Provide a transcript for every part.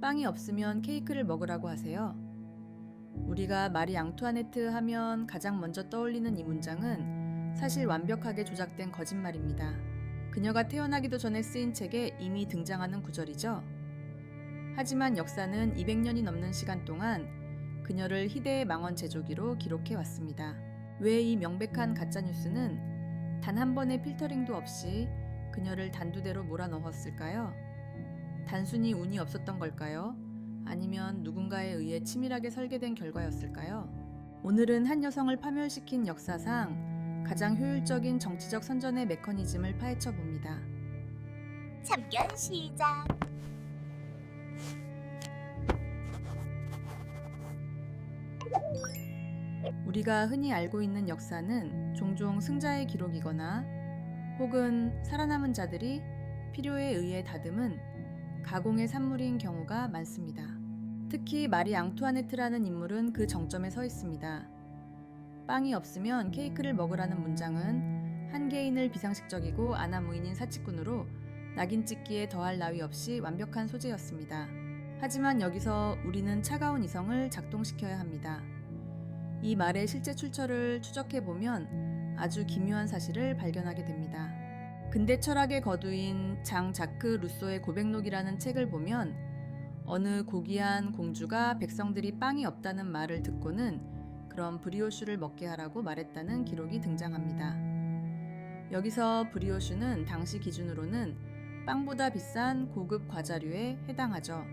빵이 없으면 케이크를 먹으라고 하세요. 우리가 마리 앙투아네트 하면 가장 먼저 떠올리는 이 문장은 사실 완벽하게 조작된 거짓말입니다. 그녀가 태어나기도 전에 쓰인 책에 이미 등장하는 구절이죠. 하지만 역사는 200년이 넘는 시간 동안 그녀를 희대의 망원 제조기로 기록해 왔습니다. 왜 이 명백한 가짜뉴스는 단 한 번의 필터링도 없이 그녀를 단두대로 몰아넣었을까요? 단순히 운이 없었던 걸까요? 아니면 누군가에 의해 치밀하게 설계된 결과였을까요? 오늘은 한 여성을 파멸시킨 역사상 가장 효율적인 정치적 선전의 메커니즘을 파헤쳐 봅니다. 참견 시작. 우리가 흔히 알고 있는 역사는 종종 승자의 기록이거나 혹은 살아남은 자들이 필요에 의해 다듬은 가공의 산물인 경우가 많습니다. 특히 마리 앙투아네트라는 인물은 그 정점에 서 있습니다. 빵이 없으면 케이크를 먹으라는 문장은 한 개인을 비상식적이고 아나무인인 사치꾼으로 낙인 찍기에 더할 나위 없이 완벽한 소재였습니다. 하지만 여기서 우리는 차가운 이성을 작동시켜야 합니다. 이 말의 실제 출처를 추적해보면 아주 기묘한 사실을 발견하게 됩니다. 근대 철학의 거두인 장 자크 루소의 고백록이라는 책을 보면 어느 고귀한 공주가 백성들이 빵이 없다는 말을 듣고는 그럼 브리오슈를 먹게 하라고 말했다는 기록이 등장합니다. 여기서 브리오슈는 당시 기준으로는 빵보다 비싼 고급 과자류에 해당하죠.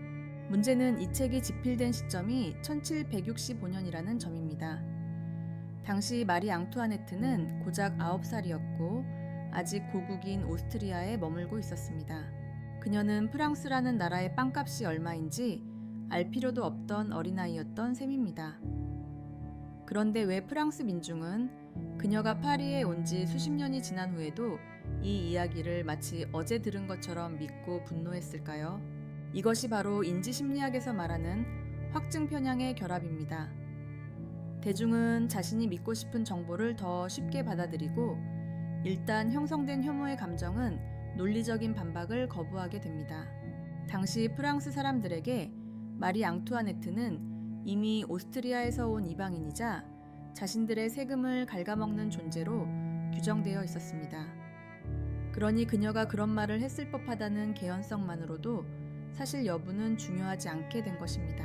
문제는 이 책이 집필된 시점이 1765년이라는 점입니다. 당시 마리 앙투아네트는 고작 9살이었고 아직 고국인 오스트리아에 머물고 있었습니다. 그녀는 프랑스라는 나라의 빵값이 얼마인지 알 필요도 없던 어린아이였던 셈입니다. 그런데 왜 프랑스 민중은 그녀가 파리에 온 지 수십 년이 지난 후에도 이 이야기를 마치 어제 들은 것처럼 믿고 분노했을까요? 이것이 바로 인지심리학에서 말하는 확증 편향의 결합입니다. 대중은 자신이 믿고 싶은 정보를 더 쉽게 받아들이고 일단 형성된 혐오의 감정은 논리적인 반박을 거부하게 됩니다. 당시 프랑스 사람들에게 마리 앙투아네트는 이미 오스트리아에서 온 이방인이자 자신들의 세금을 갉아먹는 존재로 규정되어 있었습니다. 그러니 그녀가 그런 말을 했을 법하다는 개연성만으로도 사실 여부는 중요하지 않게 된 것입니다.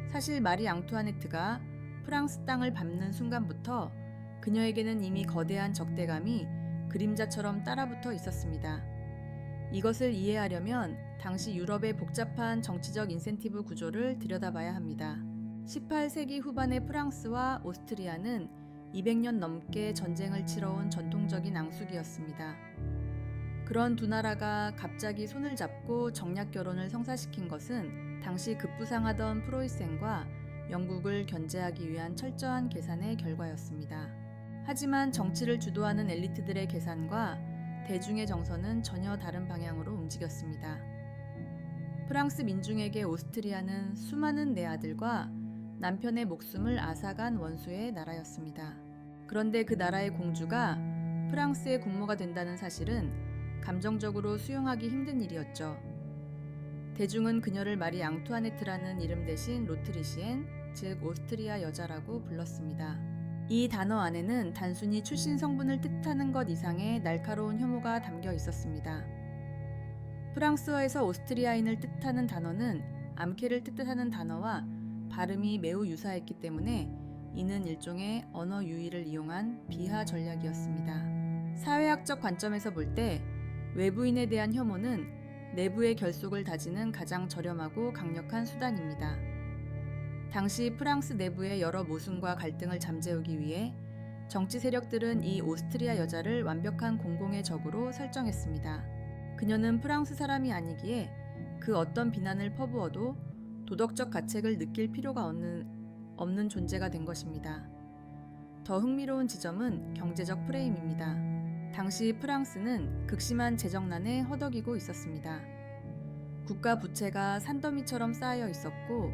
사실 마리 앙투아네트가 프랑스 땅을 밟는 순간부터 그녀에게는 이미 거대한 적대감이 그림자처럼 따라붙어 있었습니다. 이것을 이해하려면 당시 유럽의 복잡한 정치적 인센티브 구조를 들여다봐야 합니다. 18세기 후반의 프랑스와 오스트리아는 200년 넘게 전쟁을 치러온 전통적인 앙숙이었습니다. 그런 두 나라가 갑자기 손을 잡고 정략 결혼을 성사시킨 것은 당시 급부상하던 프로이센과 영국을 견제하기 위한 철저한 계산의 결과였습니다. 하지만 정치를 주도하는 엘리트들의 계산과 대중의 정서는 전혀 다른 방향으로 움직였습니다. 프랑스 민중에게 오스트리아는 수많은 내 아들과 남편의 목숨을 앗아간 원수의 나라였습니다. 그런데 그 나라의 공주가 프랑스의 국모가 된다는 사실은 감정적으로 수용하기 힘든 일이었죠. 대중은 그녀를 마리 앙투아네트라는 이름 대신 로트리시엔, 즉 오스트리아 여자라고 불렀습니다. 이 단어 안에는 단순히 출신 성분을 뜻하는 것 이상의 날카로운 혐오가 담겨 있었습니다. 프랑스어에서 오스트리아인을 뜻하는 단어는 암케를 뜻하는 단어와 발음이 매우 유사했기 때문에 이는 일종의 언어 유희를 이용한 비하 전략이었습니다. 사회학적 관점에서 볼 때 외부인에 대한 혐오는 내부의 결속을 다지는 가장 저렴하고 강력한 수단입니다. 당시 프랑스 내부의 여러 모순과 갈등을 잠재우기 위해 정치 세력들은 이 오스트리아 여자를 완벽한 공공의 적으로 설정했습니다. 그녀는 프랑스 사람이 아니기에 그 어떤 비난을 퍼부어도 도덕적 가책을 느낄 필요가 없는 존재가 된 것입니다. 더 흥미로운 지점은 경제적 프레임입니다. 당시 프랑스는 극심한 재정난에 허덕이고 있었습니다. 국가 부채가 산더미처럼 쌓여 있었고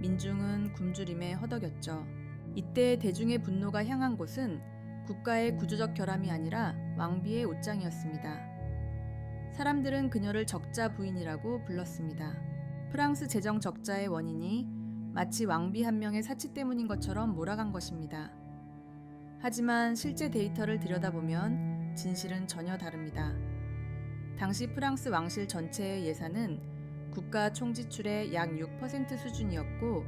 민중은 굶주림에 허덕였죠. 이때 대중의 분노가 향한 곳은 국가의 구조적 결함이 아니라 왕비의 옷장이었습니다. 사람들은 그녀를 적자 부인이라고 불렀습니다. 프랑스 재정 적자의 원인이 마치 왕비 한 명의 사치 때문인 것처럼 몰아간 것입니다. 하지만 실제 데이터를 들여다보면 진실은 전혀 다릅니다. 당시 프랑스 왕실 전체의 예산은 국가 총지출의 약 6% 수준이었고,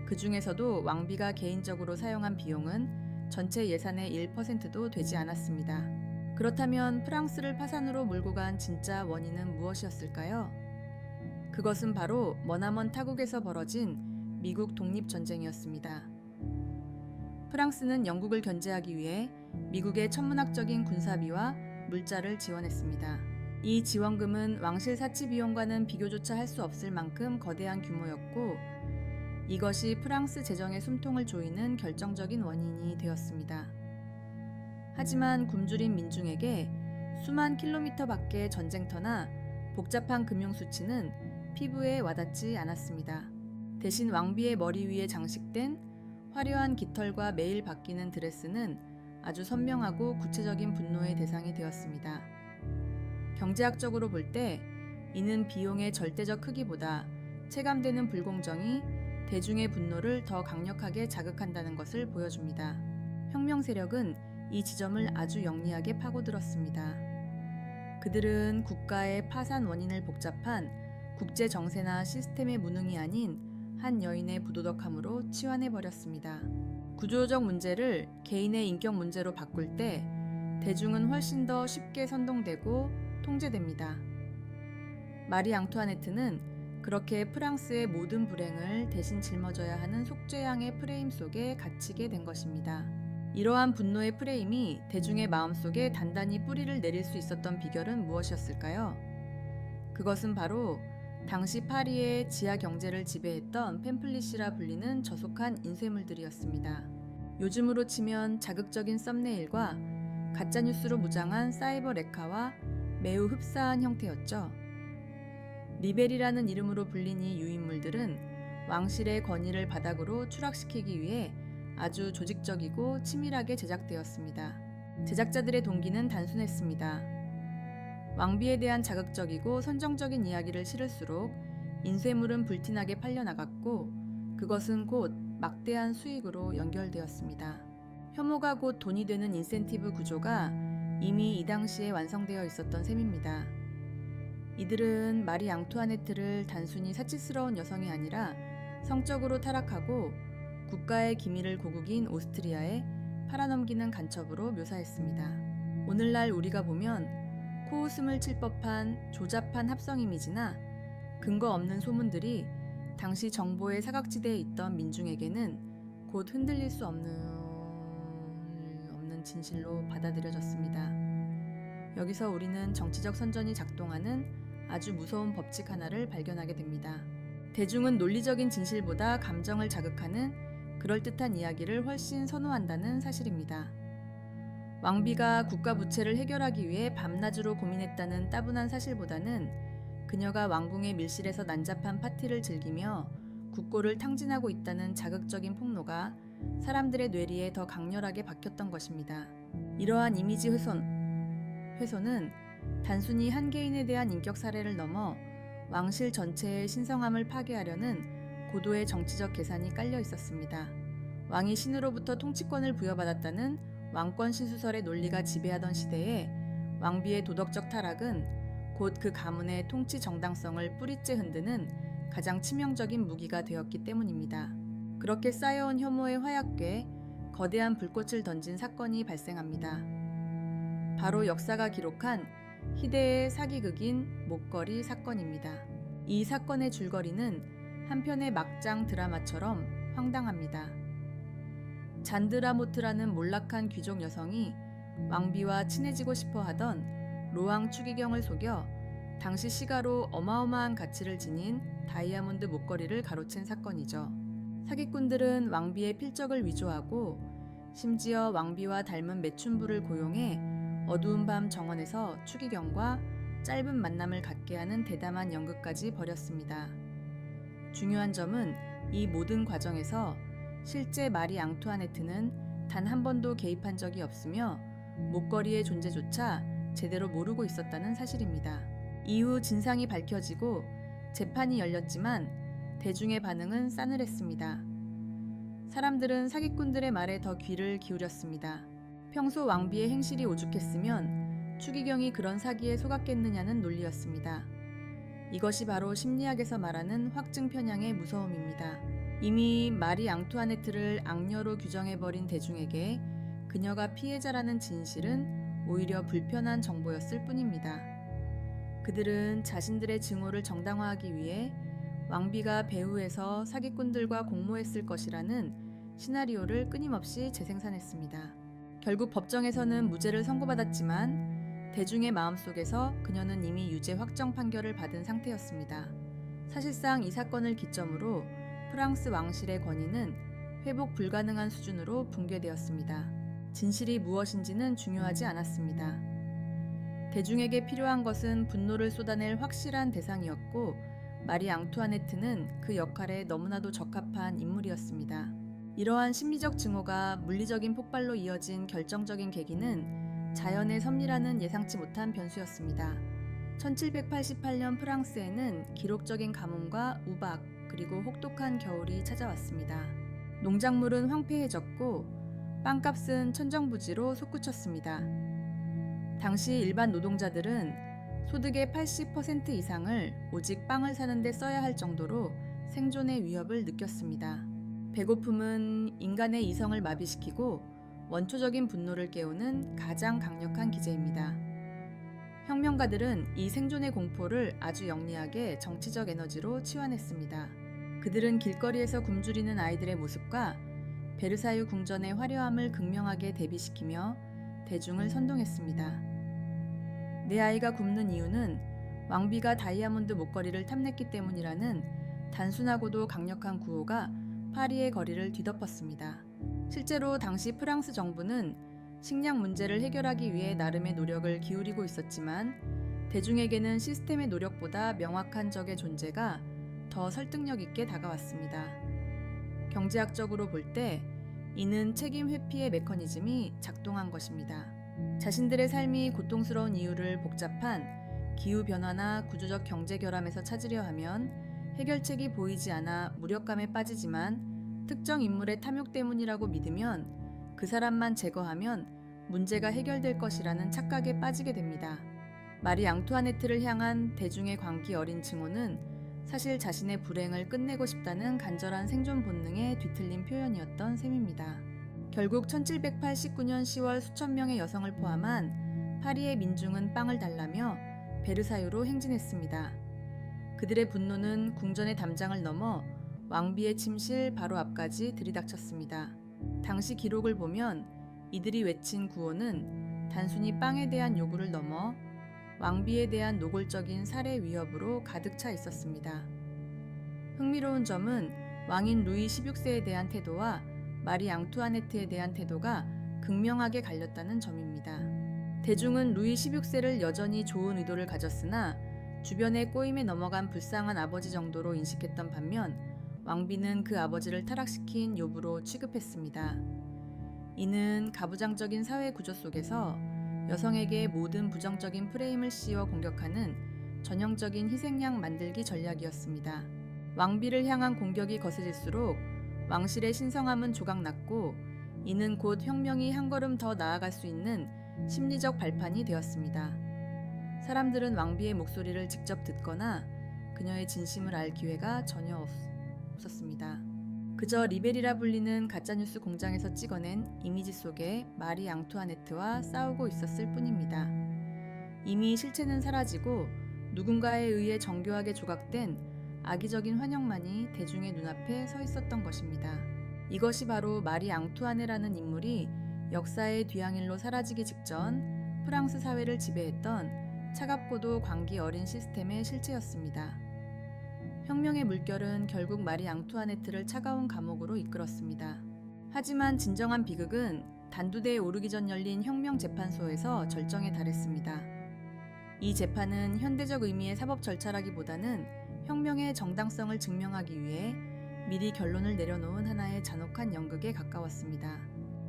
그 중에서도 왕비가 개인적으로 사용한 비용은 전체 예산의 1%도 되지 않았습니다. 그렇다면 프랑스를 파산으로 몰고 간 진짜 원인은 무엇이었을까요? 그것은 바로 머나먼 타국에서 벌어진 미국 독립전쟁이었습니다. 프랑스는 영국을 견제하기 위해 미국의 천문학적인 군사비와 물자를 지원했습니다. 이 지원금은 왕실 사치 비용과는 비교조차 할 수 없을 만큼 거대한 규모였고, 이것이 프랑스 재정의 숨통을 조이는 결정적인 원인이 되었습니다. 하지만 굶주린 민중에게 수만 킬로미터 밖의 전쟁터나 복잡한 금융수치는 피부에 와닿지 않았습니다. 대신 왕비의 머리 위에 장식된 화려한 깃털과 매일 바뀌는 드레스는 아주 선명하고 구체적인 분노의 대상이 되었습니다. 경제학적으로 볼 때 이는 비용의 절대적 크기보다 체감되는 불공정이 대중의 분노를 더 강력하게 자극한다는 것을 보여줍니다. 혁명 세력은 이 지점을 아주 영리하게 파고들었습니다. 그들은 국가의 파산 원인을 복잡한 국제 정세나 시스템의 무능이 아닌 한 여인의 부도덕함으로 치환해버렸습니다. 구조적 문제를 개인의 인격 문제로 바꿀 때 대중은 훨씬 더 쉽게 선동되고 통제됩니다. 마리 앙투아네트는 그렇게 프랑스의 모든 불행을 대신 짊어져야 하는 속죄양의 프레임 속에 갇히게 된 것입니다. 이러한 분노의 프레임이 대중의 마음속에 단단히 뿌리를 내릴 수 있었던 비결은 무엇이었을까요? 그것은 바로 당시 파리의 지하 경제를 지배했던 팸플릿이라 불리는 저속한 인쇄물들이었습니다. 요즘으로 치면 자극적인 썸네일과 가짜뉴스로 무장한 사이버 레카와 매우 흡사한 형태였죠. 리벨이라는 이름으로 불린 이 유인물들은 왕실의 권위를 바닥으로 추락시키기 위해 아주 조직적이고 치밀하게 제작되었습니다. 제작자들의 동기는 단순했습니다. 왕비에 대한 자극적이고 선정적인 이야기를 실을수록 인쇄물은 불티나게 팔려나갔고, 그것은 곧 막대한 수익으로 연결되었습니다. 혐오가 곧 돈이 되는 인센티브 구조가 이미 이 당시에 완성되어 있었던 셈입니다. 이들은 마리 앙투아네트를 단순히 사치스러운 여성이 아니라 성적으로 타락하고 국가의 기밀을 고국인 오스트리아에 팔아넘기는 간첩으로 묘사했습니다. 오늘날 우리가 보면 코웃음을 칠 법한 조잡한 합성 이미지나 근거 없는 소문들이 당시 정보의 사각지대에 있던 민중에게는 곧 흔들릴 수 없는 진실로 받아들여졌습니다. 여기서 우리는 정치적 선전이 작동하는 아주 무서운 법칙 하나를 발견하게 됩니다. 대중은 논리적인 진실보다 감정을 자극하는 그럴듯한 이야기를 훨씬 선호한다는 사실입니다. 왕비가 국가 부채를 해결하기 위해 밤낮으로 고민했다는 따분한 사실보다는 그녀가 왕궁의 밀실에서 난잡한 파티를 즐기며 국고를 탕진하고 있다는 자극적인 폭로가 사람들의 뇌리에 더 강렬하게 박혔던 것입니다. 이러한 이미지 훼손은 단순히 한 개인에 대한 인격 살해를 넘어 왕실 전체의 신성함을 파괴하려는 고도의 정치적 계산이 깔려 있었습니다. 왕이 신으로부터 통치권을 부여받았다는 왕권 신수설의 논리가 지배하던 시대에 왕비의 도덕적 타락은 곧 그 가문의 통치 정당성을 뿌리째 흔드는 가장 치명적인 무기가 되었기 때문입니다. 그렇게 쌓여온 혐오의 화약궤에 거대한 불꽃을 던진 사건이 발생합니다. 바로 역사가 기록한 희대의 사기극인 목걸이 사건입니다. 이 사건의 줄거리는 한편의 막장 드라마처럼 황당합니다. 잔드라모트라는 몰락한 귀족 여성이 왕비와 친해지고 싶어 하던 로앙 추기경을 속여 당시 시가로 어마어마한 가치를 지닌 다이아몬드 목걸이를 가로챈 사건이죠. 사기꾼들은 왕비의 필적을 위조하고 심지어 왕비와 닮은 매춘부를 고용해 어두운 밤 정원에서 추기경과 짧은 만남을 갖게 하는 대담한 연극까지 벌였습니다. 중요한 점은 이 모든 과정에서 실제 마리 앙투아네트는 단 한 번도 개입한 적이 없으며 목걸이의 존재조차 제대로 모르고 있었다는 사실입니다. 이후 진상이 밝혀지고 재판이 열렸지만 대중의 반응은 싸늘했습니다. 사람들은 사기꾼들의 말에 더 귀를 기울였습니다. 평소 왕비의 행실이 오죽했으면 추기경이 그런 사기에 속았겠느냐는 논리였습니다. 이것이 바로 심리학에서 말하는 확증 편향의 무서움입니다. 이미 마리 앙투아네트를 악녀로 규정해버린 대중에게 그녀가 피해자라는 진실은 오히려 불편한 정보였을 뿐입니다. 그들은 자신들의 증오를 정당화하기 위해 왕비가 배후에서 사기꾼들과 공모했을 것이라는 시나리오를 끊임없이 재생산했습니다. 결국 법정에서는 무죄를 선고받았지만 대중의 마음속에서 그녀는 이미 유죄 확정 판결을 받은 상태였습니다. 사실상 이 사건을 기점으로 프랑스 왕실의 권위는 회복 불가능한 수준으로 붕괴되었습니다. 진실이 무엇인지는 중요하지 않았습니다. 대중에게 필요한 것은 분노를 쏟아낼 확실한 대상이었고 마리 앙투아네트는 그 역할에 너무나도 적합한 인물이었습니다. 이러한 심리적 증오가 물리적인 폭발로 이어진 결정적인 계기는 자연의 섭리라는 예상치 못한 변수였습니다. 1788년 프랑스에는 기록적인 가뭄과 우박 그리고 혹독한 겨울이 찾아왔습니다. 농작물은 황폐해졌고 빵값은 천정부지로 솟구쳤습니다. 당시 일반 노동자들은 소득의 80% 이상을 오직 빵을 사는 데 써야 할 정도로 생존의 위협을 느꼈습니다. 배고픔은 인간의 이성을 마비시키고 원초적인 분노를 깨우는 가장 강력한 기제입니다. 혁명가들은 이 생존의 공포를 아주 영리하게 정치적 에너지로 치환했습니다. 그들은 길거리에서 굶주리는 아이들의 모습과 베르사유 궁전의 화려함을 극명하게 대비시키며 대중을 선동했습니다. 내 아이가 굶는 이유는 왕비가 다이아몬드 목걸이를 탐냈기 때문이라는 단순하고도 강력한 구호가 파리의 거리를 뒤덮었습니다. 실제로 당시 프랑스 정부는 식량 문제를 해결하기 위해 나름의 노력을 기울이고 있었지만 대중에게는 시스템의 노력보다 명확한 적의 존재가 더 설득력 있게 다가왔습니다. 경제학적으로 볼 때 이는 책임 회피의 메커니즘이 작동한 것입니다. 자신들의 삶이 고통스러운 이유를 복잡한 기후변화나 구조적 경제 결함에서 찾으려 하면 해결책이 보이지 않아 무력감에 빠지지만 특정 인물의 탐욕 때문이라고 믿으면 그 사람만 제거하면 문제가 해결될 것이라는 착각에 빠지게 됩니다. 마리 앙투아네트를 향한 대중의 광기 어린 증오는 사실 자신의 불행을 끝내고 싶다는 간절한 생존 본능의 뒤틀린 표현이었던 셈입니다. 결국 1789년 10월 수천 명의 여성을 포함한 파리의 민중은 빵을 달라며 베르사유로 행진했습니다. 그들의 분노는 궁전의 담장을 넘어 왕비의 침실 바로 앞까지 들이닥쳤습니다. 당시 기록을 보면 이들이 외친 구호는 단순히 빵에 대한 요구를 넘어 왕비에 대한 노골적인 살해 위협으로 가득 차 있었습니다. 흥미로운 점은 왕인 루이 16세에 대한 태도와 마리 앙투아네트에 대한 태도가 극명하게 갈렸다는 점입니다. 대중은 루이 16세를 여전히 좋은 의도를 가졌으나 주변의 꼬임에 넘어간 불쌍한 아버지 정도로 인식했던 반면 왕비는 그 아버지를 타락시킨 요부로 취급했습니다. 이는 가부장적인 사회 구조 속에서 여성에게 모든 부정적인 프레임을 씌워 공격하는 전형적인 희생양 만들기 전략이었습니다. 왕비를 향한 공격이 거세질수록 왕실의 신성함은 조각났고 이는 곧 혁명이 한 걸음 더 나아갈 수 있는 심리적 발판이 되었습니다. 사람들은 왕비의 목소리를 직접 듣거나 그녀의 진심을 알 기회가 전혀 없었습니다. 그저 리벨이라 불리는 가짜뉴스 공장에서 찍어낸 이미지 속에 마리 앙투아네트와 싸우고 있었을 뿐입니다. 이미 실체는 사라지고 누군가에 의해 정교하게 조각된 악의적인 환영만이 대중의 눈앞에 서 있었던 것입니다. 이것이 바로 마리 앙투아네라는 인물이 역사의 뒤향일로 사라지기 직전 프랑스 사회를 지배했던 차갑고도 광기 어린 시스템의 실체였습니다. 혁명의 물결은 결국 마리 앙투아네트를 차가운 감옥으로 이끌었습니다. 하지만 진정한 비극은 단두대에 오르기 전 열린 혁명 재판소에서 절정에 달했습니다. 이 재판은 현대적 의미의 사법 절차라기보다는 혁명의 정당성을 증명하기 위해 미리 결론을 내려놓은 하나의 잔혹한 연극에 가까웠습니다.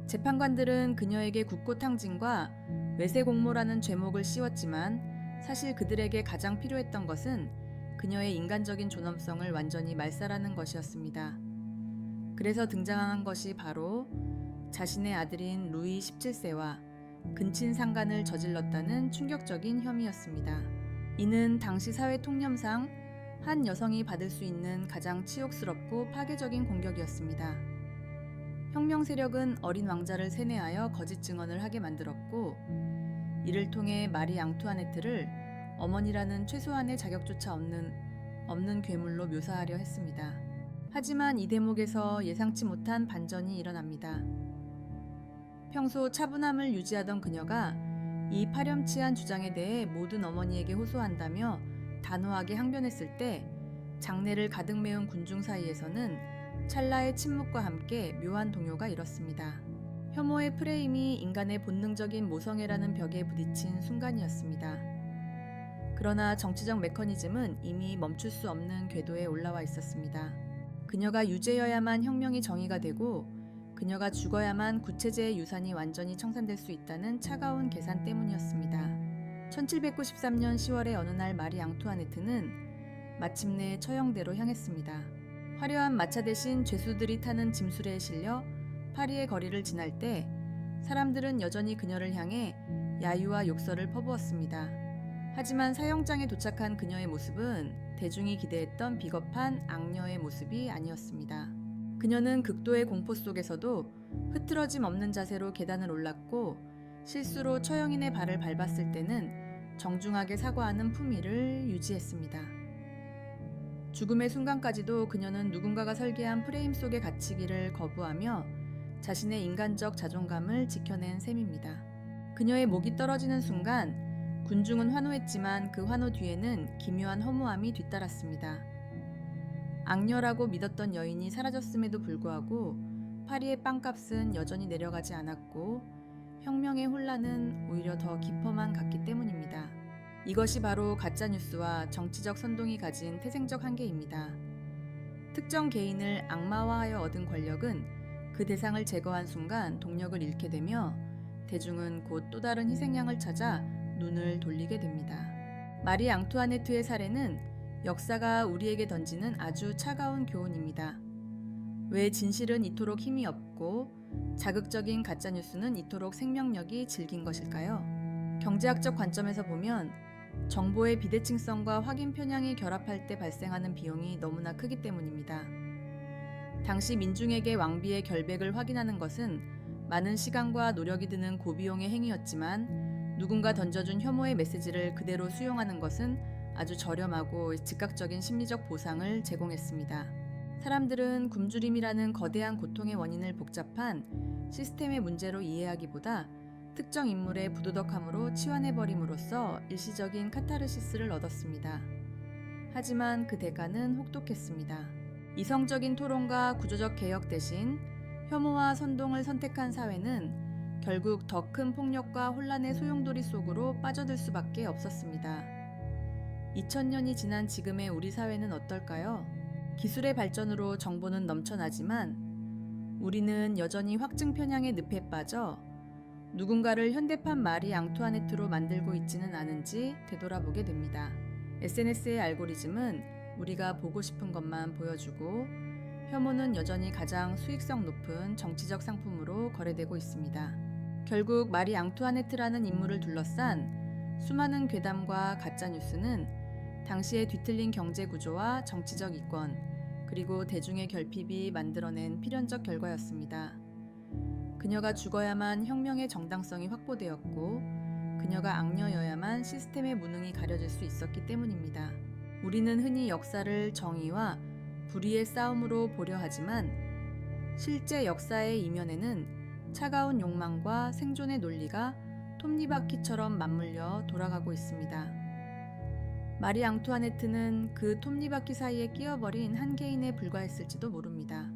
재판관들은 그녀에게 국고탕진과 외세공모라는 죄목을 씌웠지만 사실 그들에게 가장 필요했던 것은 그녀의 인간적인 존엄성을 완전히 말살하는 것이었습니다. 그래서 등장한 것이 바로 자신의 아들인 루이 17세와 근친 상간을 저질렀다는 충격적인 혐의였습니다. 이는 당시 사회 통념상 한 여성이 받을 수 있는 가장 치욕스럽고 파괴적인 공격이었습니다. 혁명 세력은 어린 왕자를 세뇌하여 거짓 증언을 하게 만들었고, 이를 통해 마리 앙투아네트를 어머니라는 최소한의 자격조차 없는 괴물로 묘사하려 했습니다. 하지만 이 대목에서 예상치 못한 반전이 일어납니다. 평소 차분함을 유지하던 그녀가 이 파렴치한 주장에 대해 모든 어머니에게 호소한다며 단호하게 항변했을 때 장내를 가득 메운 군중 사이에서는 찰나의 침묵과 함께 묘한 동요가 일었습니다. 혐오의 프레임이 인간의 본능적인 모성애라는 벽에 부딪힌 순간이었습니다. 그러나 정치적 메커니즘은 이미 멈출 수 없는 궤도에 올라와 있었습니다. 그녀가 유죄여야만 혁명이 정의가 되고 그녀가 죽어야만 구체제의 유산이 완전히 청산될 수 있다는 차가운 계산 때문이었습니다. 1793년 10월의 어느 날 마리 앙투아네트는 마침내 처형대로 향했습니다. 화려한 마차 대신 죄수들이 타는 짐수레에 실려 파리의 거리를 지날 때 사람들은 여전히 그녀를 향해 야유와 욕설을 퍼부었습니다. 하지만 사형장에 도착한 그녀의 모습은 대중이 기대했던 비겁한 악녀의 모습이 아니었습니다. 그녀는 극도의 공포 속에서도 흐트러짐 없는 자세로 계단을 올랐고 실수로 처형인의 발을 밟았을 때는 정중하게 사과하는 품위를 유지했습니다. 죽음의 순간까지도 그녀는 누군가가 설계한 프레임 속에 갇히기를 거부하며 자신의 인간적 자존감을 지켜낸 셈입니다. 그녀의 목이 떨어지는 순간 군중은 환호했지만 그 환호 뒤에는 기묘한 허무함이 뒤따랐습니다. 악녀라고 믿었던 여인이 사라졌음에도 불구하고 파리의 빵값은 여전히 내려가지 않았고 혁명의 혼란은 오히려 더 깊어만 갔기 때문입니다. 이것이 바로 가짜뉴스와 정치적 선동이 가진 태생적 한계입니다. 특정 개인을 악마화하여 얻은 권력은 그 대상을 제거한 순간 동력을 잃게 되며 대중은 곧 또 다른 희생양을 찾아 눈을 돌리게 됩니다. 마리 앙투아네트의 사례는 역사가 우리에게 던지는 아주 차가운 교훈입니다. 왜 진실은 이토록 힘이 없고 자극적인 가짜뉴스는 이토록 생명력이 질긴 것일까요? 경제학적 관점에서 보면 정보의 비대칭성과 확인 편향이 결합할 때 발생하는 비용이 너무나 크기 때문입니다. 당시 민중에게 왕비의 결백을 확인하는 것은 많은 시간과 노력이 드는 고비용의 행위였지만 누군가 던져준 혐오의 메시지를 그대로 수용하는 것은 아주 저렴하고 즉각적인 심리적 보상을 제공했습니다. 사람들은 굶주림이라는 거대한 고통의 원인을 복잡한 시스템의 문제로 이해하기보다 특정 인물의 부도덕함으로 치환해버림으로써 일시적인 카타르시스를 얻었습니다. 하지만 그 대가는 혹독했습니다. 이성적인 토론과 구조적 개혁 대신 혐오와 선동을 선택한 사회는 결국 더 큰 폭력과 혼란의 소용돌이 속으로 빠져들 수밖에 없었습니다. 2000년이 지난 지금의 우리 사회는 어떨까요? 기술의 발전으로 정보는 넘쳐나지만 우리는 여전히 확증 편향의 늪에 빠져 누군가를 현대판 마리 앙투아네트로 만들고 있지는 않은지 되돌아보게 됩니다. SNS의 알고리즘은 우리가 보고 싶은 것만 보여주고 혐오는 여전히 가장 수익성 높은 정치적 상품으로 거래되고 있습니다. 결국 마리 앙투아네트라는 인물을 둘러싼 수많은 괴담과 가짜뉴스는 당시의 뒤틀린 경제 구조와 정치적 이권, 그리고 대중의 결핍이 만들어낸 필연적 결과였습니다. 그녀가 죽어야만 혁명의 정당성이 확보되었고 그녀가 악녀여야만 시스템의 무능이 가려질 수 있었기 때문입니다. 우리는 흔히 역사를 정의와 불의의 싸움으로 보려 하지만 실제 역사의 이면에는 차가운 욕망과 생존의 논리가 톱니바퀴처럼 맞물려 돌아가고 있습니다. 마리 앙투아네트는 그 톱니바퀴 사이에 끼어버린 한 개인에 불과했을지도 모릅니다.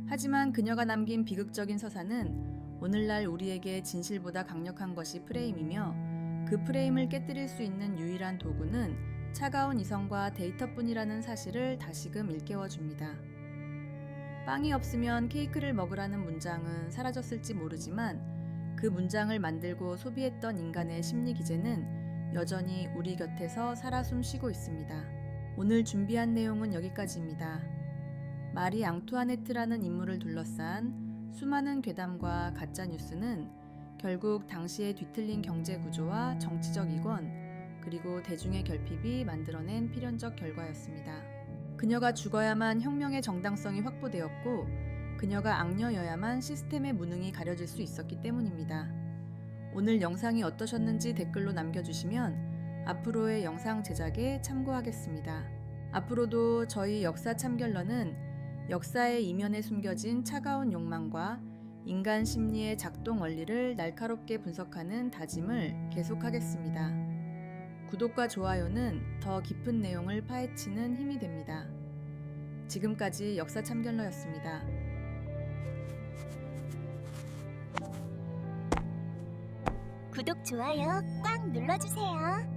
하지만 그녀가 남긴 비극적인 서사는 오늘날 우리에게 진실보다 강력한 것이 프레임이며 그 프레임을 깨뜨릴 수 있는 유일한 도구는 차가운 이성과 데이터뿐이라는 사실을 다시금 일깨워줍니다. 빵이 없으면 케이크를 먹으라는 문장은 사라졌을지 모르지만 그 문장을 만들고 소비했던 인간의 심리 기제는 여전히 우리 곁에서 살아 숨쉬고 있습니다. 오늘 준비한 내용은 여기까지입니다. 마리 앙투아네트라는 인물을 둘러싼 수많은 괴담과 가짜 뉴스는 결국 당시의 뒤틀린 경제 구조와 정치적 이권, 그리고 대중의 결핍이 만들어낸 필연적 결과였습니다. 그녀가 죽어야만 혁명의 정당성이 확보되었고, 그녀가 악녀여야만 시스템의 무능이 가려질 수 있었기 때문입니다. 오늘 영상이 어떠셨는지 댓글로 남겨주시면 앞으로의 영상 제작에 참고하겠습니다. 앞으로도 저희 역사 참결러는 역사의 이면에 숨겨진 차가운 욕망과 인간 심리의 작동 원리를 날카롭게 분석하는 다짐을 계속하겠습니다. 구독과 좋아요는 더 깊은 내용을 파헤치는 힘이 됩니다. 지금까지 역사 참결러였습니다. 구독, 좋아요 꽉 눌러주세요.